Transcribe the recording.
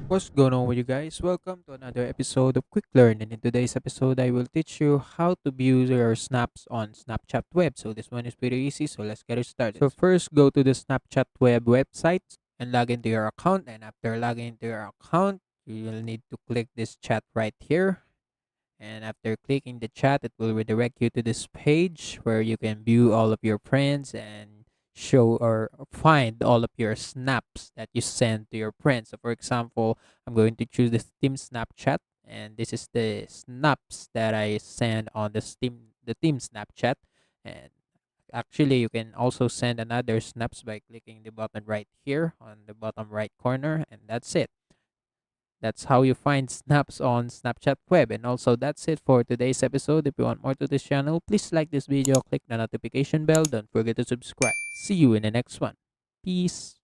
What's going on with you guys? Welcome to another episode of Quick Learn. And in today's episode, I will teach you how to view your snaps on Snapchat Web. So this one is pretty easy. So let's get it started. So first, go to the Snapchat Web website and log into your account. And after logging into your account, you will need to click this chat right here. And after clicking the chat, it will redirect you to this page where you can view all of your friends and show or find all of your snaps that you send to your friends. So, for example, I'm going to choose the Team Snapchat, and this is the snaps that I send on the Team Snapchat. And actually, you can also send another snaps by clicking the button right here on the bottom right corner, and that's it. That's how you find snaps on Snapchat Web. And also, that's it for today's episode. If you want more to this channel, please like this video, click the notification bell. Don't forget to subscribe. See you in the next one. Peace.